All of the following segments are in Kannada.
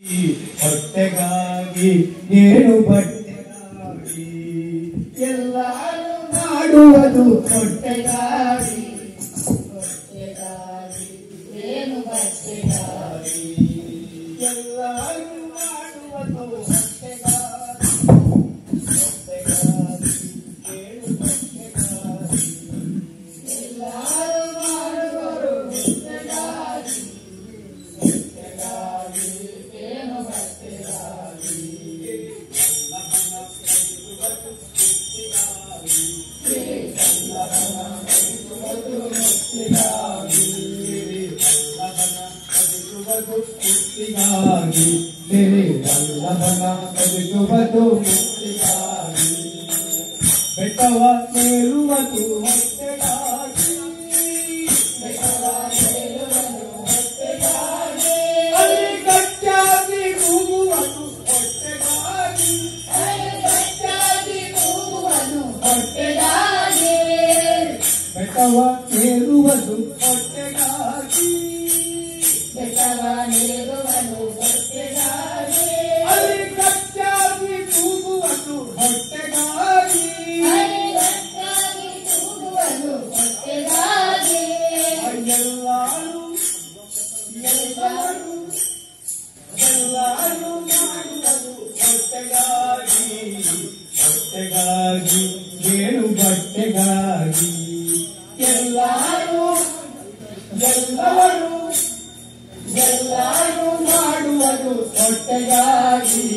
ಹೊಟ್ಟೆಗಾಗಿ ಏನು ಬಟ್ಟೆಗಾಗಿ ಎಲ್ಲರೂ ಮಾಡುವುದು ಹೊಟ್ಟೆಗಾಗಿ ಏನು ಬಟ್ಟೆಗಾಗಿ ಎಲ್ಲರೂ ಮಾಡುವುದು ಹೊಟ್ಟೆಗಾಗಿ ಏನು ಬಟ್ಟೆಗಾಗಿ ಎಲ್ಲರೂ ಮಾಡುವರು ಹೊಟ್ಟೆಗಾಗಿ ಏನು ಬಟ್ಟೆಗಾಗಿ ಮುಕ್ತಿಗಾಗಿ ಸಿರಿ ವಲ್ಲಭನ ಬದುಕುವುದು ಮುಕ್ತಿಗಾಗಿ ಬೆಟ್ಟವ ಮೇರುವುದು ಹೊಟ್ಟೆಗಾಗಿ ಅಲ್ಲಿ ಗಟ್ಟಿಯಾಗಿ ಕೂಗುವುದು ಹೊಟ್ಟೆಗಾಗಿ ಬೆಟ್ಟವ ಮೇರುವುದು ಹೊಟ್ಟೆಗಾಗಿ ಅಲ್ಲಿ ಗಟ್ಟಿಯಾಗಿ ಕೂಗುವುದು ಹೊಟ್ಟೆಗಾಗಿ ಎಲ್ಲರೂ ಮಾಡುವುದು ಹೊಟ್ಟೆಗಾಗಿ ಹೊಟ್ಟೆಗಾಗಿ ಏನು ಬಟ್ಟೆಗಾಗಿ ಎಲ್ಲರೂ ಮಾಡುವುದು ಹೊಟ್ಟೆಗಾಗಿ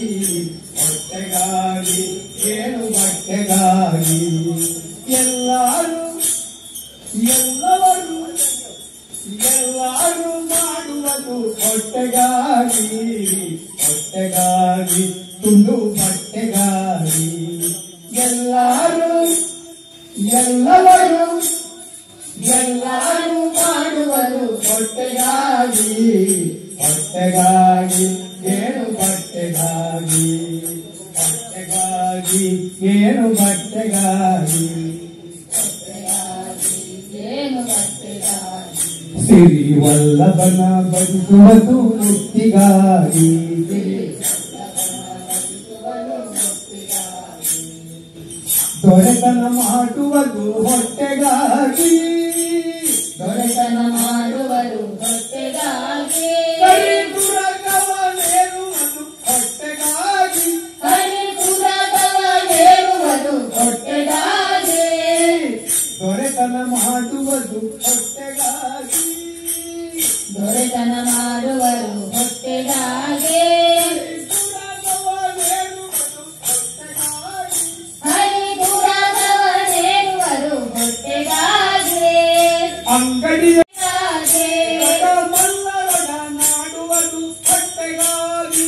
ಹೊಟ್ಟೆಗಾಗಿ ಏನು ಬಟ್ಟೆಗಾಗಿ ಎಲ್ಲರೂ ಮಾಡುವುದು ಹೊಟ್ಟೆಗಾಗಿ ಹೊಟ್ಟೆಗಾಗಿ ತುಂಡು ಬಟ್ಟೆಗಾಗಿ ಎಲ್ಲರೂ ಮಾಡುವುದು ಹೊಟ್ಟೆಗಾಗಿ ಹೊಟ್ಟೆಗಾಗಿ ಏನು ಬಟ್ಟೆಗಾಗಿ ಹೊಟ್ಟೆಗಾಗಿ ಏನು ಬಟ್ಟೆಗಾಗಿ ಸಿರಿ ವಲ್ಲಭನ ಬದುಕುವುದು ಮುಕ್ತಿಗಾಗಿ ದೊರೆತನ ಮಾಡುವುದು ಹೊಟ್ಟೆಗಾಗಿ ಕರಿಪುರಗವನೇರುವುದು ಹೊಟ್ಟೆಗಾಗಿ ದೊರೆತನ ಮಾಡುವುದು ಹೊಟ್ಟೆಗಾಗಿ ದೊರೆತನ ಮಾಡುವರು ಹೊಟ್ಟೆಗಾಗಿ ಹರಿದುರದವನೇರುವರು ಹೊಟ್ಟೆಗಾಗಿ ಅಂಗಡಿಯ ಮಲ್ಲರಡ ನಾಡುವುದು ಹೊಟ್ಟೆಗಾಗಿ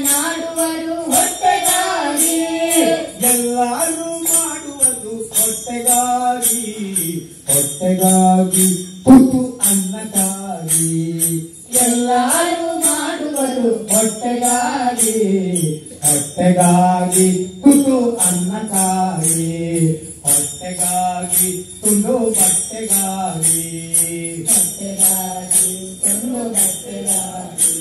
ನಾಡುವರು ಹೊಟ್ಟೆಗಾಗಿ ಎಲ್ಲರೂ ಮಾಡುವುದು ಹೊಟ್ಟೆಗಾಗಿ ಹೊಟ್ಟೆಗಾಗಿ ಕೂತು ಅನ್ನಕ್ಕಾಗಿ ಎಲ್ಲರೂ ಮಾಡುವರು ಹೊಟ್ಟೆಗಾಗಿ ಹೊಟ್ಟೆಗಾಗಿ ಕೂತು ಅನ್ನಕ್ಕಾಗಿ ಹೊಟ್ಟೆಗಾಗಿ ತುಂಡು ಬಟ್ಟೆಗಾಗಿ ಹೊಟ್ಟೆಗಾಗಿ ಒಂದು ಬಟ್ಟೆಗಾಗಿ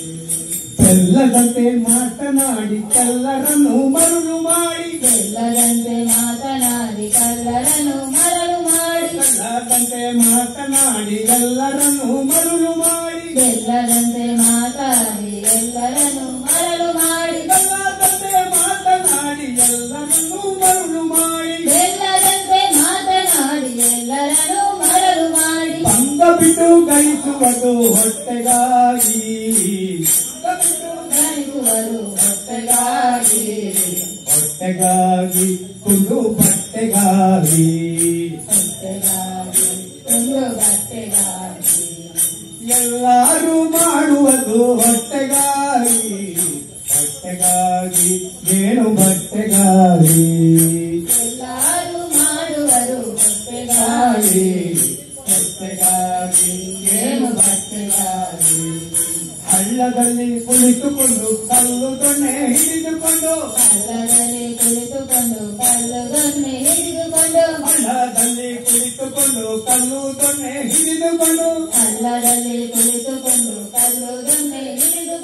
ಎಲ್ಲದಂತೆ ಮಾತನಾಡಿ ಕಲ್ಲರನ್ನು ಮರುಳು ಮಾಡಿ ಎಲ್ಲದಂತೆ ಮಾತನಾಡಿ ಕಲ್ಲರನ್ನು ಮರಳು ಮಾಡಿ ಎಲ್ಲದಂತೆ ಮಾತನಾಡಿ ಎಲ್ಲರನ್ನು ಮರುಳು ಮಾಡಿ ಎಲ್ಲದಂತೆ ಮಾತಾಡಿ ಎಲ್ಲರನ್ನು ಮರಳು ಮಾಡಿ ಎಲ್ಲದಂತೆ ಮಾತನಾಡಿ ಎಲ್ಲರನ್ನು ಮರುಳು ಮಾಡಿ ಎಲ್ಲದಂತೆ ಮಾತನಾಡಿ ಎಲ್ಲರನ್ನು ಮರಳು ಮಾಡಿ ಬಂದ ಬಿಟ್ಟು ಗಳಿಸುವುದು ಹೊಟ್ಟೆಗಾಗಿ ಗಳಿಸುವರು ಹೊಟ್ಟೆಗಾಗಿ ಹೊಟ್ಟೆಗಾಗಿ ಕುಂದು ಬಟ್ಟೆಗಾಗಿ ಹೊಟ್ಟೆಗಾಗಿ ಒಂದು ಬಟ್ಟೆಗಾಗಿ ಎಲ್ಲರೂ ಮಾಡುವುದು ಹೊಟ್ಟೆಗಾಗಿ ಹೊಟ್ಟೆಗಾಗಿ ಏನು ಬಟ್ಟೆಗಾಗಿ ಎಲ್ಲರೂ ಮಾಡುವರು ಹೊಟ್ಟೆಗಾಗಿ ಹೊಟ್ಟೆಗಾಗಿ ಏನು ಬಟ್ಟೆಗಾಗಿ ಹಳ್ಳದಲ್ಲಿ ಕುಳಿತುಕೊಂಡು ಕಲ್ಲು ದೊಣ್ಣೆ ಹಿಡಿದುಕೊಂಡು ಹಳ್ಳದಲ್ಲಿ ಕುಳಿತುಕೊಂಡು ಕಲ್ಲುದೊನ್ನೆ ಹಿಡಿದುಕೊಂಡು ಹಳ್ಳದಲ್ಲಿ ಕುಳಿತುಕೊಂಡು ಕಲ್ಲು ದೊಣ್ಣೆ ಹಿಡಿದುಕೊಂಡು ಹಳ್ಳದಲ್ಲಿ ಕುಳಿತುಕೊಂಡು ಕಲ್ಲುದೊನ್ನೆ ಹಿಡಿದುಕೊಂಡು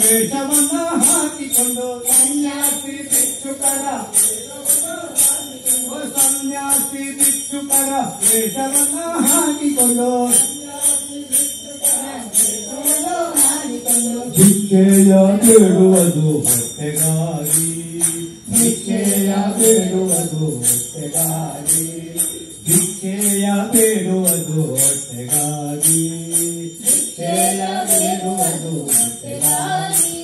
ವೇಷವನ್ನ ಹಾಕಿಕೊಂಡು ಸನ್ಯಾಸಿ ಭಿಕ್ಷುಕರ ಸನ್ಯಾಸಿ ಭಿಕ್ಷುಕರ ವೇಷವನ್ನ ಹಾಕಿಕೊಂಡು ಭಿಕ್ಷೆಯ ಬೇಡುವುದು ಹೊಟ್ಟೆಗಾಗಿ ಭಿಕ್ಷೆಯ ಬೇಡುವುದು ಹೊಟ್ಟೆಗಾಗಿ ಭಿಕ್ಷೆಯ ಬೇಡುವುದು ಹೊಟ್ಟೆಗಾಗಿ ಭಿಕ್ಷೆಯ ಬೇಡುವುದು ಹೊಟ್ಟೆಗಾಗಿ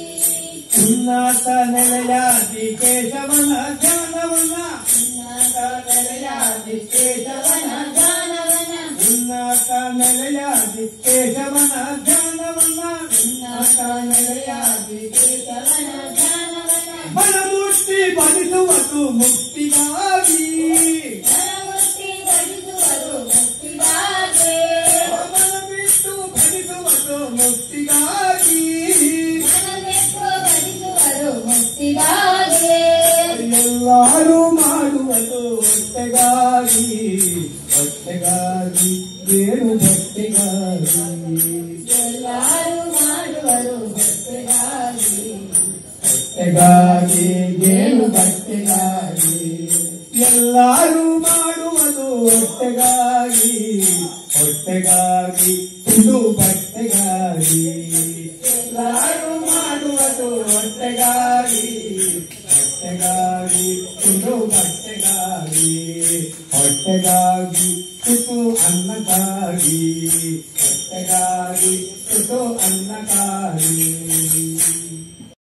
ಉನ್ನತ ನೆಲೆಯಾದಿ ಕೇಶವನ ಧ್ಯಾನವನ್ನ ಉನ್ನತ ನೆಲೆಯಾದಿ ಕೇಶವನ ಧ್ಯಾನವನ್ನ ಉನ್ನತ ನೆಲೆಯಾದಿ ಕೇಶವನ ಧ್ಯಾನವನ್ನ ಉನ್ನತ ನೆಲೆಯಾದಿ ಕೇಶವನ ಧ್ಯಾನವನ್ನ ಮನಮುಟ್ಟಿ ಬಲಿಸುವುದು ಮುಕ್ತಿಗಾಗಿ ಮನಮುಟ್ಟಿ ಬಲಿಸುವುದು ಮುಕ್ತಿಗಾಗಿ ಮನಬಿಟ್ಟು ಬಲಿಸುವುದು ಮುಕ್ತಿಗಾಗಿ ಎಲ್ಲರೂ ಮಾಡುವುದು ಹೊಟ್ಟೆಗಾಗಿ ಹೊಟ್ಟೆಗಾಗಿ ಏನು ಹೊಟ್ಟೆಗಾಗಿ ಎಲ್ಲರೂ ಮಾಡುವರು ಹೊಟ್ಟೆಗಾಗಿ ಹೊಟ್ಟೆಗಾಗಿ ಏನು ಬಟ್ಟೆಗಾಗಿ ಎಲ್ಲರೂ ಮಾಡುವುದು ಹೊಟ್ಟೆಗಾಗಿ ಹೊಟ್ಟೆಗಾಗಿ ಇದು ಬಟ್ಟೆಗಾಗಿ ಎಲ್ಲರೂ ಮಾಡುವುದು ಹೊಟ್ಟೆಗಾಗಿ ಹೊಟ್ಟೆಗಾಗಿ ಇದು ಬಟ್ಟೆಗಾಗಿ ಹೊಟ್ಟೆಗಾಗಿ ತುತು ಅನ್ನಕ್ಕಾಗಿ ಹೊಟ್ಟೆಗಾಗಿ ತುತು ಅನ್ನಕ್ಕಾಗಿ